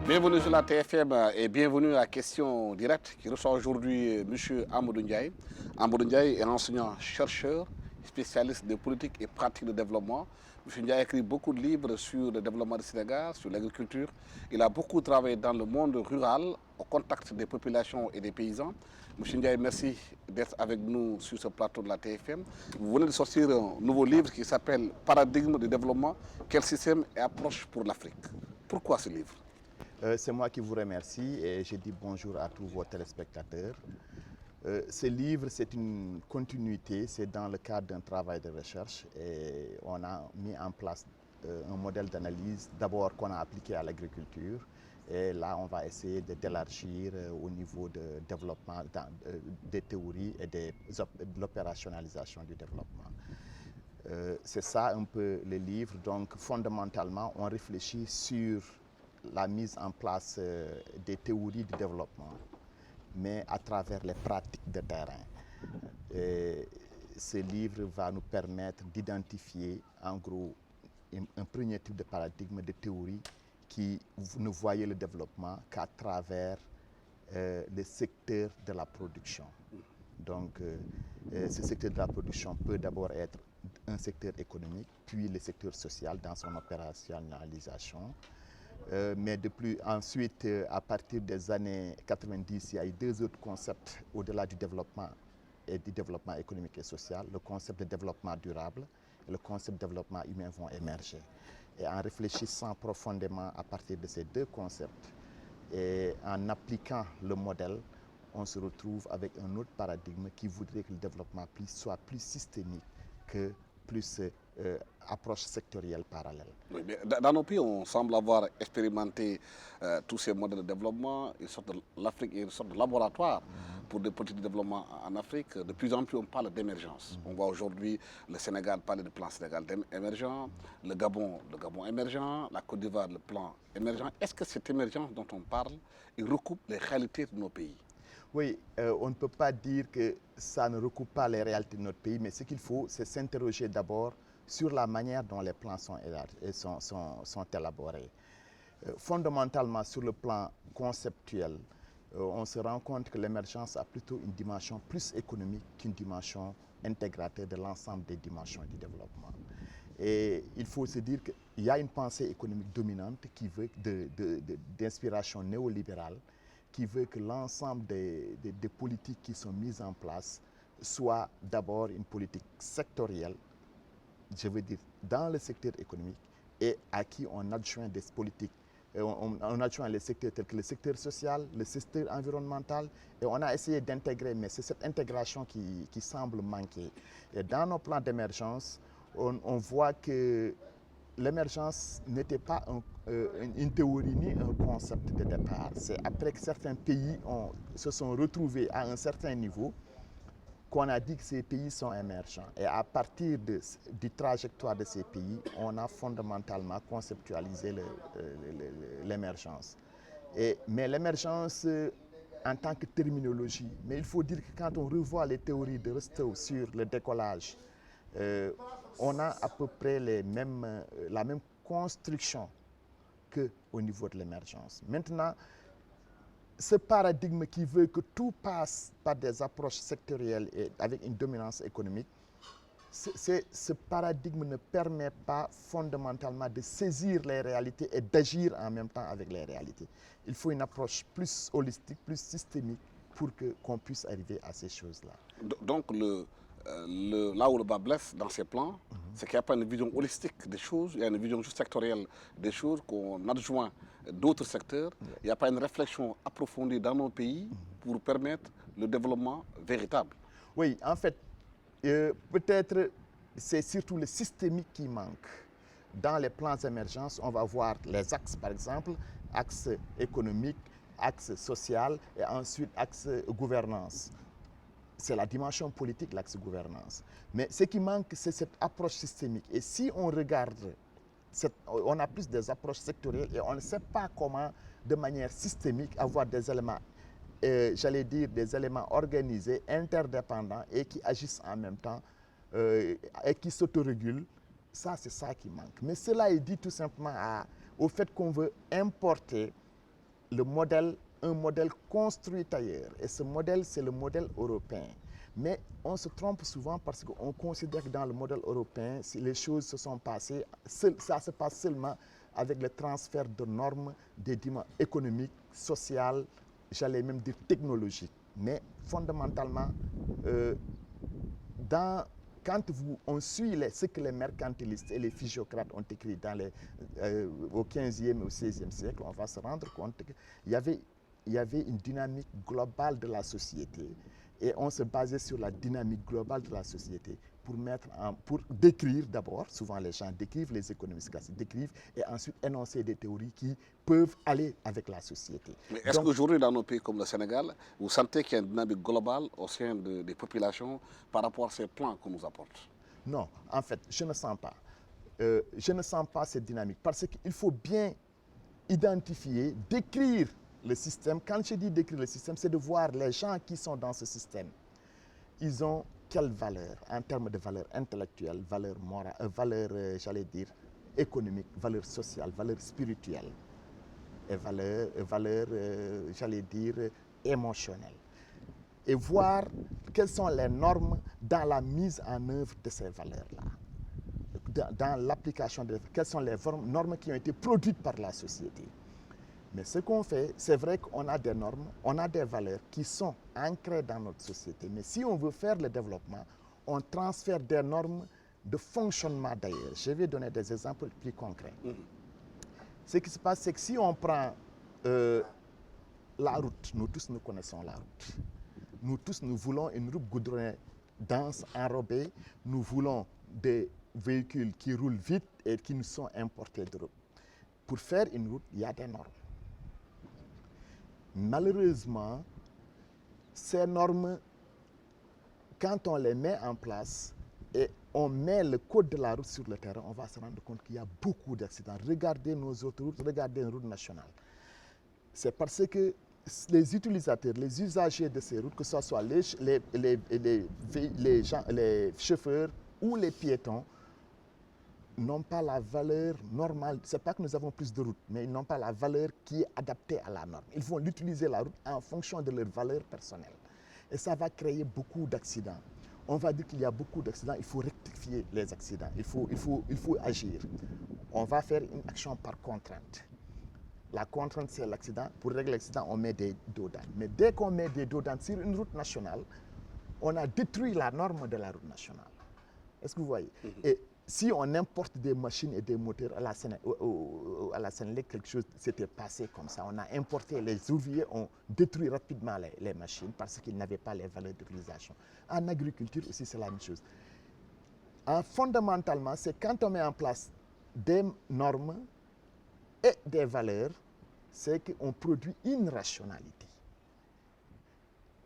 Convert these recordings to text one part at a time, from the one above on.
Bienvenue sur la TFM et bienvenue à Question Directe qui reçoit aujourd'hui M. Amadou Ndiaye. Amadou Ndiaye est enseignant-chercheur, spécialiste de politique et pratique de développement. M. Ndiaye a écrit beaucoup de livres sur le développement du Sénégal, sur l'agriculture. Il a beaucoup travaillé dans le monde rural, au contact des populations et des paysans. M. Ndiaye, merci d'être avec nous sur ce plateau de la TFM. Vous venez de sortir un nouveau livre qui s'appelle Paradigme du développement, quel système et approche pour l'Afrique. Pourquoi ce livre? C'est moi qui vous remercie et je dis bonjour à tous vos téléspectateurs. Ce livre, c'est une continuité, c'est dans le cadre d'un travail de recherche et on a mis en place un modèle d'analyse d'abord qu'on a appliqué à l'agriculture et là on va essayer d'élargir au niveau de développement des théories et de l'opérationnalisation du développement. C'est ça un peu le livre, donc fondamentalement on réfléchit sur la mise en place des théories du développement, mais à travers les pratiques de terrain. Et ce livre va nous permettre d'identifier en gros un premier type de paradigme de théorie qui ne voyait le développement qu'à travers le secteur de la production. Donc ce secteur de la production peut d'abord être un secteur économique, puis le secteur social dans son opérationnalisation. Mais ensuite, à partir des années 90, il y a eu deux autres concepts au-delà du développement et du développement économique et social. Le concept de développement durable et le concept de développement humain vont émerger. Et en réfléchissant profondément à partir de ces deux concepts et en appliquant le modèle, on se retrouve avec un autre paradigme qui voudrait que le développement soit plus systémique que plus approche sectorielle parallèle. Oui, dans nos pays, on semble avoir expérimenté tous ces modèles de développement. L'Afrique est une sorte de laboratoire pour des politiques de développement en Afrique. De plus en plus, on parle d'émergence. On voit aujourd'hui le Sénégal parler de plan Sénégal émergent, le Gabon émergent, la Côte d'Ivoire, le plan émergent. Est-ce que cette émergence dont on parle, il recoupe les réalités de nos pays? Oui, on ne peut pas dire que ça ne recoupe pas les réalités de notre pays, mais ce qu'il faut, c'est s'interroger d'abord sur la manière dont les plans sont élaborés. Fondamentalement, sur le plan conceptuel, on se rend compte que l'émergence a plutôt une dimension plus économique qu'une dimension intégrateur de l'ensemble des dimensions du développement. Et il faut se dire qu'il y a une pensée économique dominante qui veut d'inspiration néolibérale, qui veut que l'ensemble des politiques qui sont mises en place soient d'abord une politique sectorielle, je veux dire dans le secteur économique, et à qui on adjoint des politiques, on adjoint les secteurs tels que le secteur social, le secteur environnemental, et on a essayé d'intégrer, mais c'est cette intégration qui semble manquer. Et dans nos plans d'émergence, on voit que l'émergence n'était pas une théorie ni un concept de départ. C'est après que certains pays se sont retrouvés à un certain niveau qu'on a dit que ces pays sont émergents. Et à partir du trajectoire de ces pays, on a fondamentalement conceptualisé l'émergence. Mais l'émergence en tant que terminologie, mais il faut dire que quand on revoit les théories de Rostow sur le décollage, on a à peu près la même construction qu'au niveau de l'émergence. Maintenant, ce paradigme qui veut que tout passe par des approches sectorielles et avec une dominance économique, ce paradigme ne permet pas fondamentalement de saisir les réalités et d'agir en même temps avec les réalités. Il faut une approche plus holistique, plus systémique pour qu'on puisse arriver à ces choses-là. Donc, là où le bas blesse dans ces plans, c'est qu'il n'y a pas une vision holistique des choses, il y a une vision juste sectorielle des choses qu'on adjoint d'autres secteurs. Il n'y a pas une réflexion approfondie dans nos pays pour permettre le développement véritable. Oui, en fait, peut-être c'est surtout le systémique qui manque. Dans les plans d'émergence, on va voir les axes, par exemple, axe économique, axe social et ensuite axe gouvernance. C'est la dimension politique, l'axe gouvernance. Mais ce qui manque, c'est cette approche systémique. Et si on regarde, on a plus des approches sectorielles et on ne sait pas comment, de manière systémique, avoir des éléments, j'allais dire, des éléments organisés, interdépendants et qui agissent en même temps et qui s'autorégulent. Ça, c'est ça qui manque. Mais cela est dû tout simplement au fait qu'on veut importer un modèle construit ailleurs. Et ce modèle, c'est le modèle européen. Mais on se trompe souvent parce qu'on considère que dans le modèle européen, si les choses se sont passées, ça se passe seulement avec le transfert de normes des dimensions économiques, sociales, j'allais même dire technologiques. Mais fondamentalement, quand on suit ce que les mercantilistes et les physiocrates ont écrit au 15e et au 16e siècle, on va se rendre compte qu'il y avait une dynamique globale de la société et on se basait sur la dynamique globale de la société pour décrire d'abord, souvent les gens décrivent, les économistes classiques décrivent et ensuite énoncer des théories qui peuvent aller avec la société. Mais est-ce qu'aujourd'hui, dans nos pays comme le Sénégal, vous sentez qu'il y a une dynamique globale au sein des populations par rapport à ces plans qu'on nous apporte? Non, en fait, je ne sens pas. Je ne sens pas cette dynamique parce qu'il faut bien identifier, décrire le système. Quand je dis décrire le système, c'est de voir les gens qui sont dans ce système. Ils ont quelle valeur en termes de valeur intellectuelle, valeur morale, valeur, j'allais dire, économique, valeur sociale, valeur spirituelle et valeur j'allais dire, émotionnelle. Et voir quelles sont les normes dans la mise en œuvre de ces valeurs-là. Dans l'application quelles sont les normes qui ont été produites par la société. Mais ce qu'on fait, c'est vrai qu'on a des normes, on a des valeurs qui sont ancrées dans notre société. Mais si on veut faire le développement, on transfère des normes de fonctionnement d'ailleurs. Je vais donner des exemples plus concrets. Ce qui se passe, c'est que si on prend la route, nous tous nous connaissons la route. Nous tous, nous voulons une route goudronnée dense, enrobée. Nous voulons des véhicules qui roulent vite et qui nous sont importés d'Europe. Pour faire une route, il y a des normes. Malheureusement, ces normes, quand on les met en place et on met le code de la route sur le terrain, on va se rendre compte qu'il y a beaucoup d'accidents. Regardez nos autoroutes, regardez une route nationale. C'est parce que les utilisateurs, les usagers de ces routes, que ce soit les chauffeurs ou les piétons, n'ont pas la valeur normale. Ce n'est pas que nous avons plus de routes, mais ils n'ont pas la valeur qui est adaptée à la norme. Ils vont l'utiliser la route en fonction de leur valeur personnelle. Et ça va créer beaucoup d'accidents. On va dire qu'il y a beaucoup d'accidents, il faut rectifier les accidents, il faut agir. On va faire une action par contrainte. La contrainte, c'est l'accident. Pour régler l'accident, on met des dos d'âne. Mais dès qu'on met des dos d'âne sur une route nationale, on a détruit la norme de la route nationale. Est-ce que vous voyez? Et si on importe des machines et des moteurs à la Sénélec, quelque chose s'était passé comme ça. On a importé, les ouvriers ont détruit rapidement les machines parce qu'ils n'avaient pas les valeurs d'utilisation. En agriculture aussi, c'est la même chose. Fondamentalement, c'est quand on met en place des normes et des valeurs, c'est qu'on produit une rationalité.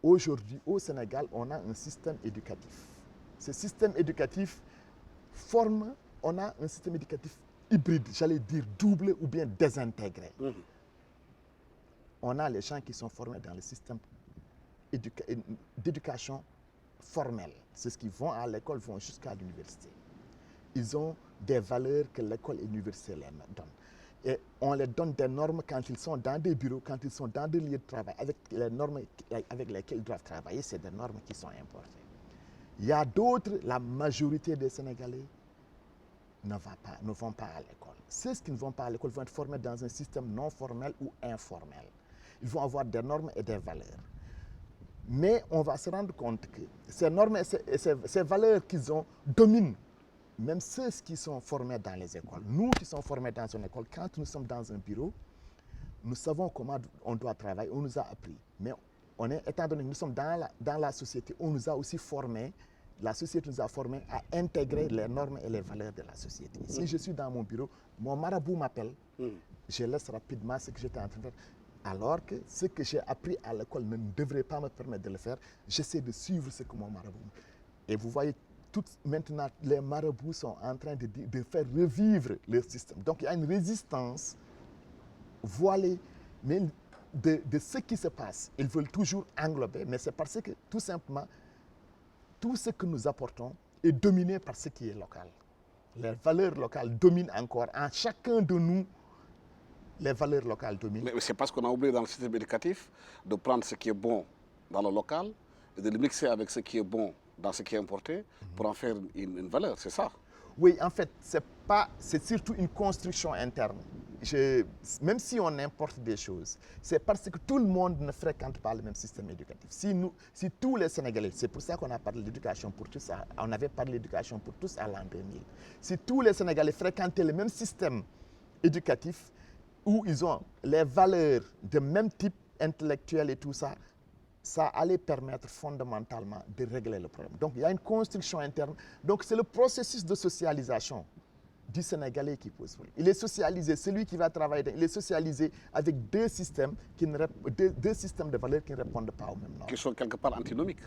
Aujourd'hui, au Sénégal, on a un système éducatif. Ce système éducatif on a un système éducatif hybride, j'allais dire double ou bien désintégré. On a les gens qui sont formés dans le système d'éducation formelle. C'est ce qui vont à l'école, vont jusqu'à l'université. Ils ont des valeurs que l'école et l'université leur donnent. Et on leur donne des normes quand ils sont dans des bureaux, quand ils sont dans des lieux de travail, avec les normes avec lesquelles ils doivent travailler, c'est des normes qui sont importées. Il y a d'autres, la majorité des Sénégalais ne vont pas à l'école. Ceux qui ne vont pas à l'école vont être formés dans un système non formel ou informel. Ils vont avoir des normes et des valeurs. Mais on va se rendre compte que ces normes et ces valeurs qu'ils ont dominent même ceux qui sont formés dans les écoles. Nous qui sommes formés dans une école, quand nous sommes dans un bureau, nous savons comment on doit travailler, on nous a appris. Mais étant donné que nous sommes dans la société, on nous a aussi formés, la société nous a formés à intégrer les normes et les valeurs de la société. Si je suis dans mon bureau, mon marabout m'appelle, je laisse rapidement ce que j'étais en train de faire. Alors que ce que j'ai appris à l'école ne devrait pas me permettre de le faire, j'essaie de suivre ce que mon marabout. Et vous voyez, maintenant, les marabouts sont en train de faire revivre leur système. Donc, il y a une résistance voilée mais de ce qui se passe. Ils veulent toujours englober, mais c'est parce que, tout simplement, tout ce que nous apportons est dominé par ce qui est local. Les valeurs locales dominent encore en chacun de nous les valeurs locales dominent. Mais c'est parce qu'on a oublié dans le système éducatif de prendre ce qui est bon dans le local et de le mixer avec ce qui est bon dans ce qui est importé pour en faire une valeur, c'est ça? Oui, en fait, c'est surtout une construction interne. Même si on importe des choses, c'est parce que tout le monde ne fréquente pas le même système éducatif. Si tous les Sénégalais, c'est pour ça qu'on a parlé de l'éducation pour tous, on avait parlé de l'éducation pour tous à l'an 2000. Si tous les Sénégalais fréquentaient le même système éducatif, où ils ont les valeurs de même type intellectuel et tout ça, ça allait permettre fondamentalement de régler le problème. Donc il y a une construction interne. Donc c'est le processus de socialisation du Sénégalais qui pose problème. Il est socialisé, celui qui va travailler, il est socialisé avec deux systèmes de valeurs qui ne répondent pas au même normes. Qui sont quelque part antinomiques.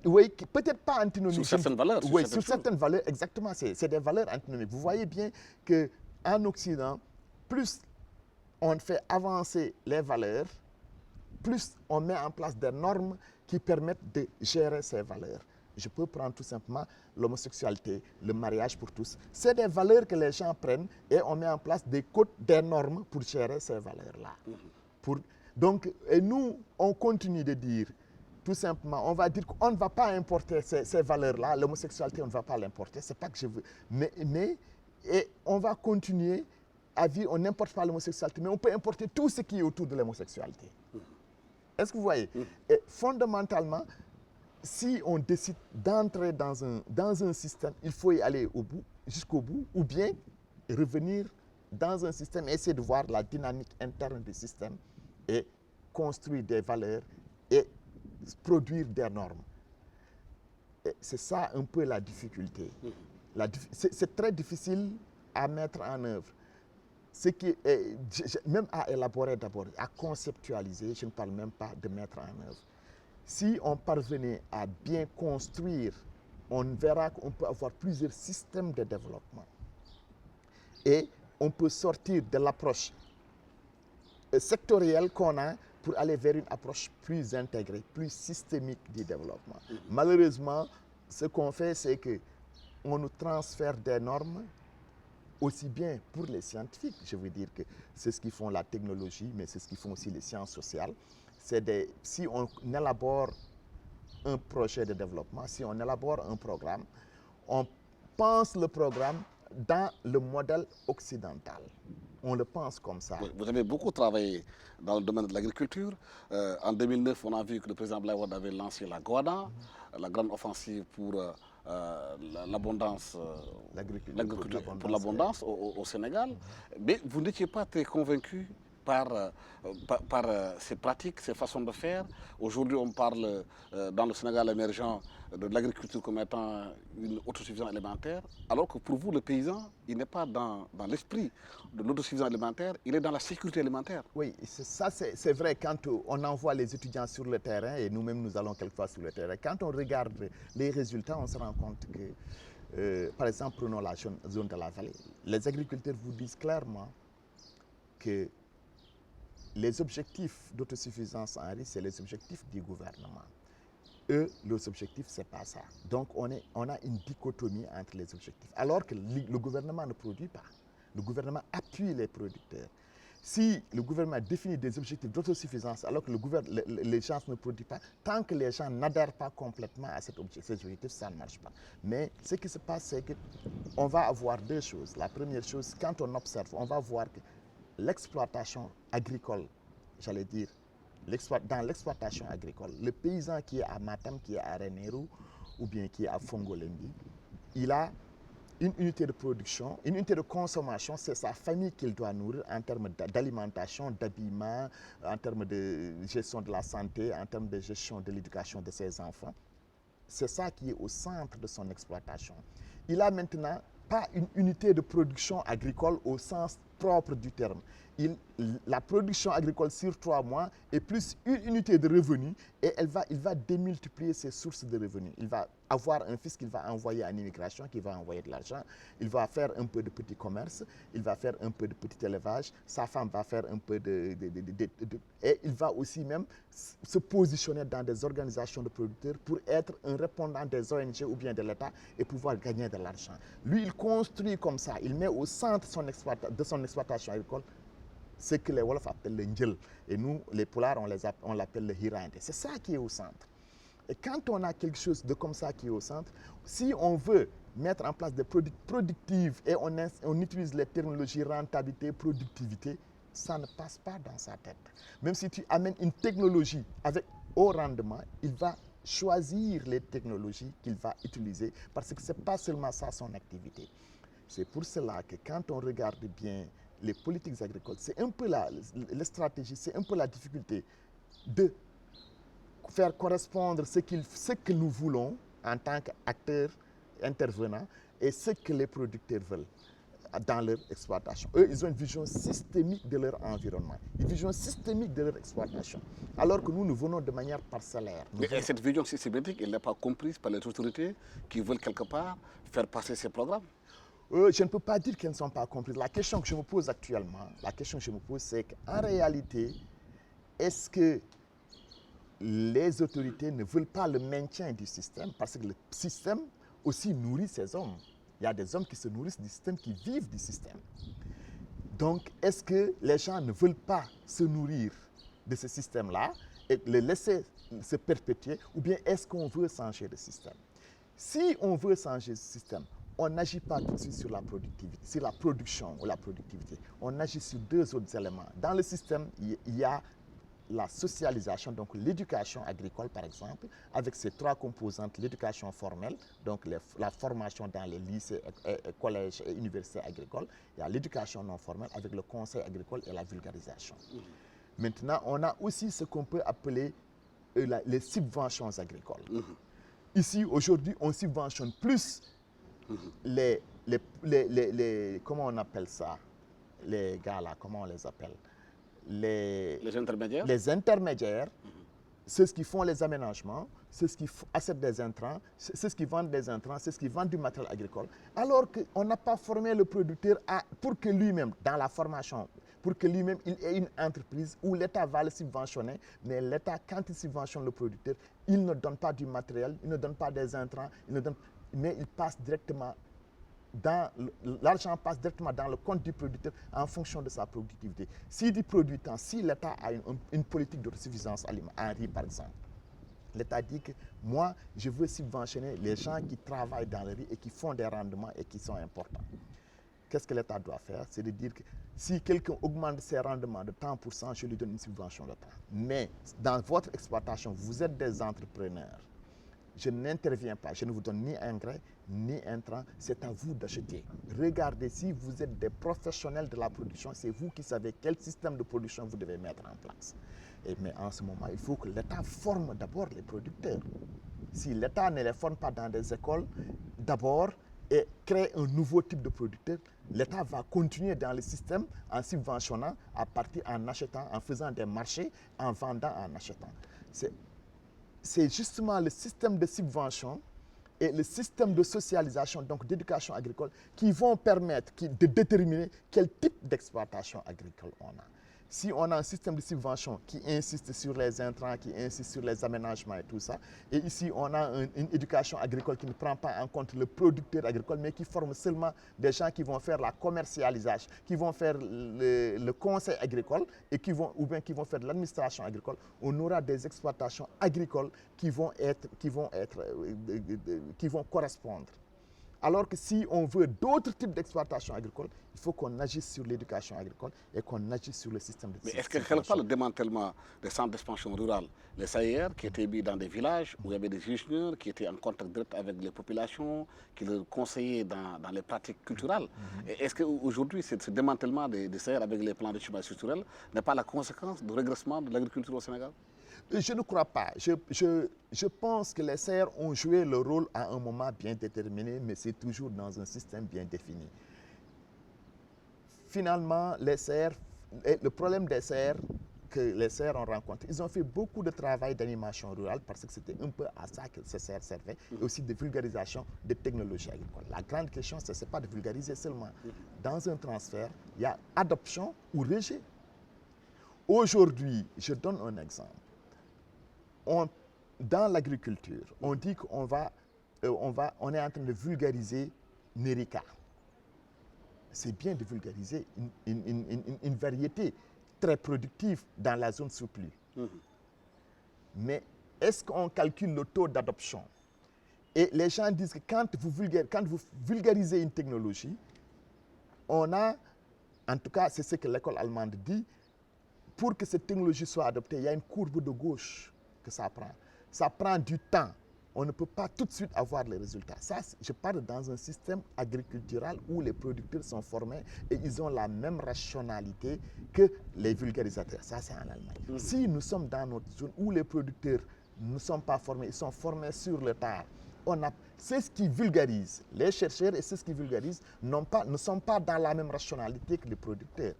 Oui, peut-être pas antinomiques. Sur certaines valeurs. Oui, sur certaines valeurs, exactement. C'est des valeurs antinomiques. Vous voyez bien qu'en Occident, plus on fait avancer les valeurs, plus on met en place des normes qui permettent de gérer ces valeurs. Je peux prendre tout simplement l'homosexualité, le mariage pour tous. C'est des valeurs que les gens prennent et on met en place des codes, des normes pour gérer ces valeurs-là. Donc, et nous, on continue de dire, tout simplement, on va dire qu'on ne va pas importer ces valeurs-là, l'homosexualité, on ne va pas l'importer, c'est pas que je veux. Et on va continuer à vivre, on n'importe pas l'homosexualité, mais on peut importer tout ce qui est autour de l'homosexualité. Est-ce que vous voyez? Et fondamentalement, si on décide d'entrer dans un système, il faut y aller jusqu'au bout, ou bien revenir dans un système et essayer de voir la dynamique interne du système et construire des valeurs et produire des normes. C'est ça un peu la difficulté. C'est très difficile à mettre en œuvre. Ce qui est, même à élaborer d'abord, à conceptualiser, je ne parle même pas de mettre en œuvre. Si on parvenait à bien construire, on verra qu'on peut avoir plusieurs systèmes de développement. Et on peut sortir de l'approche sectorielle qu'on a pour aller vers une approche plus intégrée, plus systémique du développement. Malheureusement, ce qu'on fait, c'est qu'on nous transfère des normes aussi bien pour les scientifiques, je veux dire que c'est ce qu'ils font la technologie, mais c'est ce qu'ils font aussi les sciences sociales. Si on élabore un projet de développement, si on élabore un programme, on pense le programme dans le modèle occidental. On le pense comme ça. Vous avez beaucoup travaillé dans le domaine de l'agriculture. En 2009, on a vu que le président Abdoulaye Wade avait lancé la GOADA, la grande offensive pour l'abondance, l'agriculture pour l'abondance au Sénégal. Mais vous n'étiez pas très convaincu par ces pratiques, ces façons de faire. Aujourd'hui, on parle dans le Sénégal émergent de l'agriculture comme étant une autosuffisance alimentaire, alors que pour vous, le paysan, il n'est pas dans l'esprit de l'autosuffisance alimentaire, il est dans la sécurité alimentaire. Oui, ça c'est vrai quand on envoie les étudiants sur le terrain, et nous-mêmes nous allons quelquefois sur le terrain. Quand on regarde les résultats, on se rend compte que, par exemple, prenons la zone de la vallée. Les agriculteurs vous disent clairement que les objectifs d'autosuffisance en riz, c'est les objectifs du gouvernement. Eux, leurs objectifs, ce n'est pas ça. Donc, on a une dichotomie entre les objectifs. Alors que le gouvernement ne produit pas. Le gouvernement appuie les producteurs. Si le gouvernement définit des objectifs d'autosuffisance alors que les gens ne produisent pas, tant que les gens n'adhèrent pas complètement à ces objectifs, ça ne marche pas. Mais ce qui se passe, c'est qu'on va avoir deux choses. La première chose, quand on observe, on va voir que l'exploitation agricole, j'allais dire, dans l'exploitation agricole, le paysan qui est à Matam, qui est à Ranérou, ou bien qui est à Fongolembi, il a une unité de production, une unité de consommation, c'est sa famille qu'il doit nourrir en termes d'alimentation, d'habillement, en termes de gestion de la santé, en termes de gestion de l'éducation de ses enfants. C'est ça qui est au centre de son exploitation. Il a maintenant pas une unité de production agricole au sens propre du terme. La production agricole sur 3 mois est plus une unité de revenus et il va démultiplier ses sources de revenus. Il va avoir un fils qu'il va envoyer en immigration, qui va envoyer de l'argent. Il va faire un peu de petit commerce, il va faire un peu de petit élevage, sa femme va faire un peu et il va aussi même se positionner dans des organisations de producteurs pour être un répondant des ONG ou bien de l'État et pouvoir gagner de l'argent. Lui, il construit comme ça, il met au centre de son exploitation agricole ce que les Wolofs appellent le Ndjel. Et nous, les Pulaars, on l'appelle le Hirande. C'est ça qui est au centre. Et quand on a quelque chose de comme ça qui est au centre, si on veut mettre en place des produits productifs et on utilise les terminologies rentabilité, productivité, ça ne passe pas dans sa tête. Même si tu amènes une technologie avec haut rendement, il va choisir les technologies qu'il va utiliser parce que ce n'est pas seulement ça son activité. C'est pour cela que quand on regarde bien les politiques agricoles, c'est un peu les stratégies, c'est un peu la difficulté de faire correspondre ce que nous voulons en tant qu'acteurs intervenants et ce que les producteurs veulent dans leur exploitation. Eux, ils ont une vision systémique de leur environnement, une vision systémique de leur exploitation, alors que nous venons de manière parcellaire. Et cette vision systémique, elle n'est pas comprise par les autorités qui veulent quelque part faire passer ces programmes? Je ne peux pas dire qu'elles ne sont pas comprises. La question que je me pose actuellement, c'est qu'en réalité, est-ce que les autorités ne veulent pas le maintien du système parce que le système aussi nourrit ces hommes. Il y a des hommes qui se nourrissent du système, qui vivent du système. Donc, est-ce que les gens ne veulent pas se nourrir de ce système-là et le laisser se perpétuer ou bien est-ce qu'on veut changer le système? Si on veut changer ce système, on n'agit pas tout de suite sur la productivité, sur la production ou la productivité. On agit sur deux autres éléments. Dans le système, il y a la socialisation, donc l'éducation agricole par exemple, avec ses trois composantes, l'éducation formelle, donc la formation dans les lycées, collèges et universités agricoles, il y a l'éducation non formelle avec le conseil agricole et la vulgarisation. Maintenant, on a aussi ce qu'on peut appeler les subventions agricoles. Ici, aujourd'hui, on subventionne plus comment on appelle ça, les gars là, comment on les appelle? Les intermédiaires, ceux qui font les aménagements, ceux qui achètent des intrants, ceux qui vendent des intrants, ceux qui vendent du matériel agricole, alors qu'on n'a pas formé le producteur pour que lui-même, dans la formation, pour que lui-même il ait une entreprise où l'État va le subventionner, mais l'État, quand il subventionne le producteur, il ne donne pas du matériel, il ne donne pas des intrants, mais il passe directement l'argent passe directement dans le compte du producteur en fonction de sa productivité. S'il dit produit tant, si l'État a une politique d'autosuffisance en riz par exemple, l'État dit que moi, je veux subventionner les gens qui travaillent dans le riz et qui font des rendements et qui sont importants. Qu'est-ce que l'État doit faire? C'est de dire que si quelqu'un augmente ses rendements de 30%, je lui donne une subvention de temps. Mais dans votre exploitation, vous êtes des entrepreneurs. Je n'interviens pas, je ne vous donne ni engrais, ni intrants, c'est à vous d'acheter. Regardez, si vous êtes des professionnels de la production, c'est vous qui savez quel système de production vous devez mettre en place. Mais en ce moment, il faut que l'État forme d'abord les producteurs. Si l'État ne les forme pas dans des écoles, d'abord, et crée un nouveau type de producteur, l'État va continuer dans le système en subventionnant, en achetant, en faisant des marchés, en vendant, en achetant. C'est justement le système de subvention et le système de socialisation, donc d'éducation agricole, qui vont permettre de déterminer quel type d'exploitation agricole on a. Si on a un système de subvention qui insiste sur les intrants, qui insiste sur les aménagements et tout ça, et ici on a une éducation agricole qui ne prend pas en compte le producteur agricole, mais qui forme seulement des gens qui vont faire la commercialisation, qui vont faire le conseil agricole et qui vont faire de l'administration agricole, on aura des exploitations agricoles qui vont correspondre. Alors que si on veut d'autres types d'exploitation agricole, il faut qu'on agisse sur l'éducation agricole et qu'on agisse sur le système de. Mais est-ce que quelque part le démantèlement des centres d'expansion rurale, les SAIR, qui étaient mis dans des villages où il y avait des ingénieurs qui étaient en contact direct avec les populations, qui leur conseillaient dans les pratiques culturelles, est-ce qu'aujourd'hui, ce démantèlement des SAIR avec les plans de chômage structurel n'est pas la conséquence du régressement de l'agriculture au Sénégal? Je ne crois pas. Je pense que les SAIR ont joué leur rôle à un moment bien déterminé, mais c'est toujours dans un système bien défini. Finalement, le problème des SAIR que les SAIR ont rencontré, ils ont fait beaucoup de travail d'animation rurale parce que c'était un peu à ça que ces SAIR servaient, et aussi de vulgarisation des technologies agricoles. La grande question, ce n'est pas de vulgariser seulement. Dans un transfert, il y a adoption ou rejet. Aujourd'hui, je donne un exemple. Dans l'agriculture, on dit qu'on est en train de vulgariser Nerica. C'est bien de vulgariser une variété très productive dans la zone sous-pluie. Mais est-ce qu'on calcule le taux d'adoption? Et les gens disent que quand vous vulgarisez une technologie, on a, en tout cas c'est ce que l'école allemande dit, pour que cette technologie soit adoptée, il y a une courbe de gauche que ça prend. Ça prend du temps. On ne peut pas tout de suite avoir les résultats. Ça, je parle dans un système agricultural où les producteurs sont formés et ils ont la même rationalité que les vulgarisateurs. Ça, c'est en Allemagne. Si nous sommes dans notre zone où les producteurs ne sont pas formés, ils sont formés sur le tard, c'est ce qui vulgarise. Les chercheurs et ceux qui vulgarisent ne sont pas dans la même rationalité que les producteurs.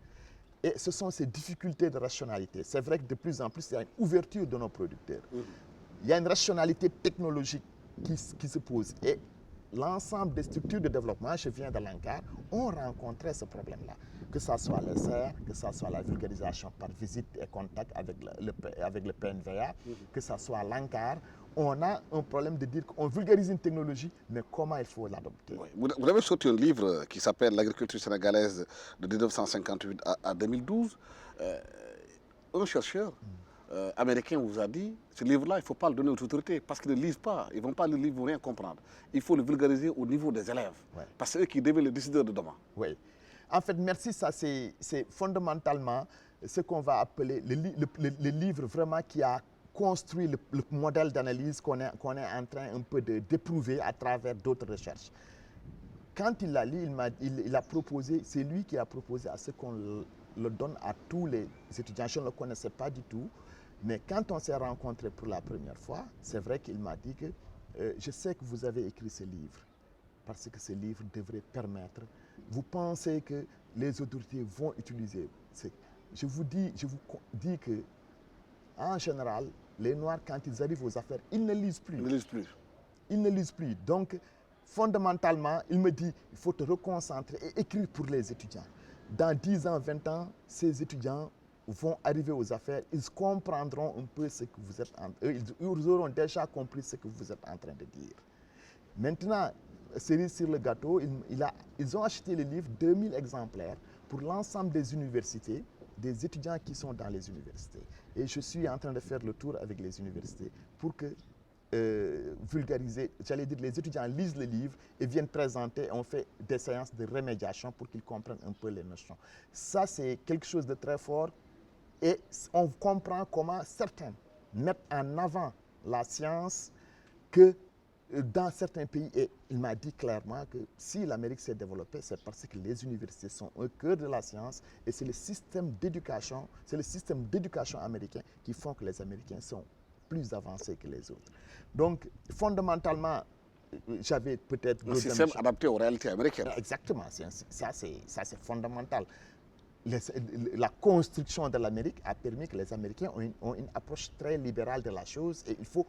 Et ce sont ces difficultés de rationalité. C'est vrai que de plus en plus, il y a une ouverture de nos producteurs. Il y a une rationalité technologique qui se pose. Et l'ensemble des structures de développement, je viens de l'ANCAR, ont rencontré ce problème-là. Que ce soit les serres, que ce soit la vulgarisation par visite et contact avec le PNVA, que ce soit l'ANCAR, on a un problème de dire qu'on vulgarise une technologie, mais comment il faut l'adopter. Oui. Vous avez sorti un livre qui s'appelle L'agriculture sénégalaise de 1958 à 2012. Un chercheur américain vous a dit, ce livre-là, il ne faut pas le donner aux autorités parce qu'ils ne lisent pas. Ils ne vont pas le lire, ils ne vont rien comprendre. Il faut le vulgariser au niveau des élèves. Ouais. Parce que c'est eux qui deviennent les décideurs de demain. Oui. En fait, merci, ça c'est fondamentalement ce qu'on va appeler le livre vraiment qui a construit le modèle d'analyse qu'on est en train un peu d'éprouver à travers d'autres recherches. Quand il l'a lu, il a proposé, c'est lui qui a proposé à ce qu'on le donne à tous les étudiants. Je ne le connaissais pas du tout, mais quand on s'est rencontrés pour la première fois, c'est vrai qu'il m'a dit que je sais que vous avez écrit ce livre, parce que ce livre devrait permettre, vous pensez que les autorités vont utiliser. Je vous dis que, en général, les Noirs, quand ils arrivent aux affaires, ils ne lisent plus. Ils ne lisent plus. Ils ne lisent plus. Donc, fondamentalement, il me dit, il faut te reconcentrer et écrire pour les étudiants. Dans 10 ans, 20 ans, ces étudiants vont arriver aux affaires, ils comprendront un peu ce que vous êtes ils auront déjà compris ce que vous êtes en train de dire. Maintenant, cerise sur le gâteau, ils ont acheté le livre, 2000 exemplaires, pour l'ensemble des universités, des étudiants qui sont dans les universités. Et je suis en train de faire le tour avec les universités pour que vulgariser, j'allais dire, les étudiants lisent le livre et viennent présenter, on fait des séances de remédiation pour qu'ils comprennent un peu les notions. Ça, c'est quelque chose de très fort et on comprend comment certains mettent en avant la science que dans certains pays, et il m'a dit clairement que si l'Amérique s'est développée, c'est parce que les universités sont au cœur de la science et c'est le système d'éducation américain qui font que les Américains sont plus avancés que les autres. Donc, fondamentalement, j'avais peut-être... Un système adapté aux réalités américaines. Exactement, ça c'est fondamental. La construction de l'Amérique a permis que les Américains ont une approche très libérale de la chose et il faut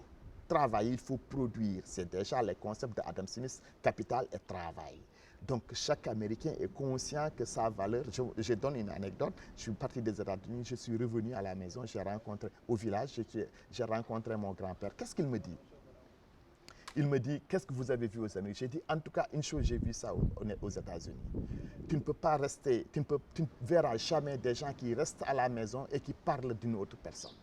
travailler, il faut produire. C'est déjà le concept d'Adam Smith, capital et travail. Donc chaque Américain est conscient que sa valeur, je donne une anecdote, je suis parti des États-Unis, je suis revenu à la maison, j'ai rencontré au village, j'ai rencontré mon grand-père. Qu'est-ce qu'il me dit? Il me dit, qu'est-ce que vous avez vu aux Amériques? J'ai dit, en tout cas, une chose, j'ai vu ça aux États-Unis. Tu ne peux pas rester, tu ne verras jamais des gens qui restent à la maison et qui parlent d'une autre personne.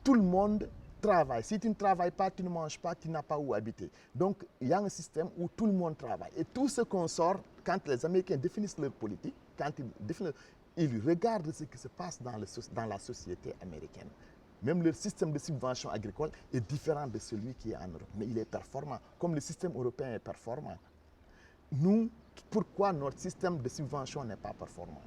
Tout le monde travaille. Si tu ne travailles pas, tu ne manges pas, tu n'as pas où habiter. Donc, il y a un système où tout le monde travaille. Et tout ce qu'on sort, quand les Américains définissent leur politique, ils regardent ce qui se passe dans la société américaine. Même le système de subvention agricole est différent de celui qui est en Europe. Mais il est performant, comme le système européen est performant. Nous, pourquoi notre système de subvention n'est pas performant?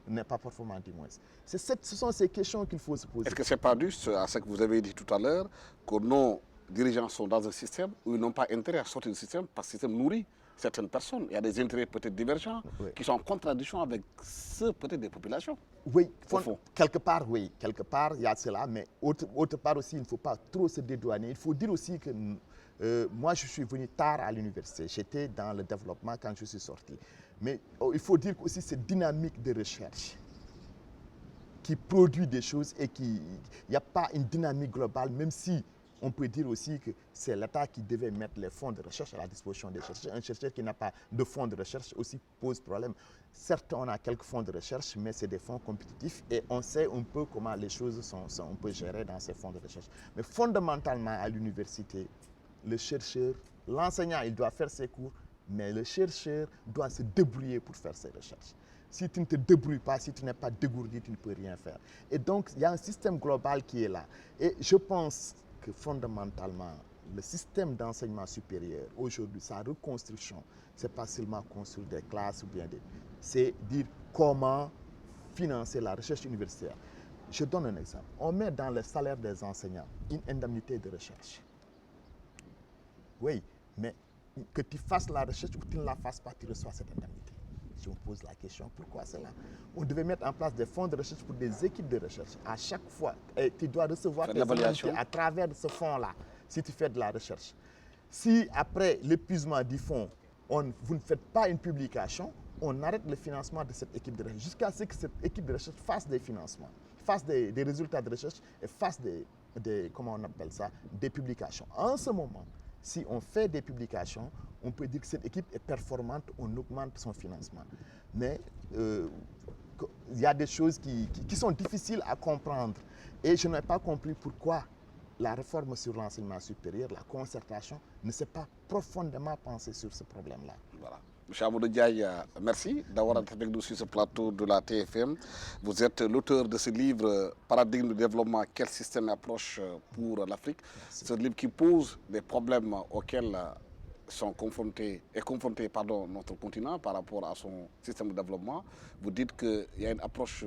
N'est pas performant du moins. Ce sont ces questions qu'il faut se poser. Est-ce que ce n'est pas dû à ce que vous avez dit tout à l'heure, que nos dirigeants sont dans un système où ils n'ont pas intérêt à sortir du système parce que le système nourrit certaines personnes. Il y a des intérêts peut-être divergents qui sont en contradiction avec ceux peut-être des populations. Oui, quelque part, oui. Quelque part, il y a cela, mais autre part aussi, il ne faut pas trop se dédouaner. Il faut dire aussi que moi, je suis venu tard à l'université. J'étais dans le développement quand je suis sorti. Mais il faut dire aussi cette dynamique de recherche qui produit des choses et il n'y a pas une dynamique globale, même si on peut dire aussi que c'est l'État qui devait mettre les fonds de recherche à la disposition des chercheurs. Un chercheur qui n'a pas de fonds de recherche aussi pose problème. Certes, on a quelques fonds de recherche, mais c'est des fonds compétitifs et on sait un peu comment les choses sont on peut gérer dans ces fonds de recherche. Mais fondamentalement, à l'université, le chercheur, l'enseignant, il doit faire ses cours, mais le chercheur doit se débrouiller pour faire ses recherches. Si tu ne te débrouilles pas, si tu n'es pas dégourdi, tu ne peux rien faire. Et donc, il y a un système global qui est là. Et je pense que fondamentalement, le système d'enseignement supérieur, aujourd'hui, sa reconstruction, ce n'est pas seulement construire des classes ou bien c'est dire comment financer la recherche universitaire. Je donne un exemple. On met dans le salaire des enseignants une indemnité de recherche. Oui, mais que tu fasses la recherche ou que tu ne la fasses pas, tu reçois cette indemnité. Je me pose la question, pourquoi cela? On devait mettre en place des fonds de recherche pour des équipes de recherche. À chaque fois, tu dois recevoir tes indemnités à travers ce fonds-là, si tu fais de la recherche. Si après l'épuisement du fonds, vous ne faites pas une publication, on arrête le financement de cette équipe de recherche jusqu'à ce que cette équipe de recherche fasse des financements, fasse des résultats de recherche et fasse comment on appelle ça, des publications. En ce moment, si on fait des publications, on peut dire que cette équipe est performante, on augmente son financement. Mais il y a des choses qui sont difficiles à comprendre. Et je n'ai pas compris pourquoi la réforme sur l'enseignement supérieur, la concertation, ne s'est pas profondément pensée sur ce problème-là. Voilà. M. Amadou Ndiaye, merci d'avoir été avec nous sur ce plateau de la TFM. Vous êtes l'auteur de ce livre « Paradigme de développement, quel système et approche pour l'Afrique ». C'est un livre qui pose des problèmes auxquels est confronté notre continent par rapport à son système de développement. Vous dites qu'il y a une approche,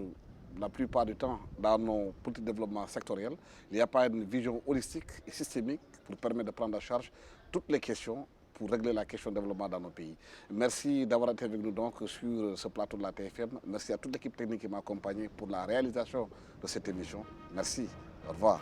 la plupart du temps, dans nos politiques de développement sectoriels. Il n'y a pas une vision holistique et systémique pour permettre de prendre en charge toutes les questions pour régler la question du développement dans nos pays. Merci d'avoir été avec nous donc sur ce plateau de la TFM. Merci à toute l'équipe technique qui m'a accompagné pour la réalisation de cette émission. Merci. Au revoir.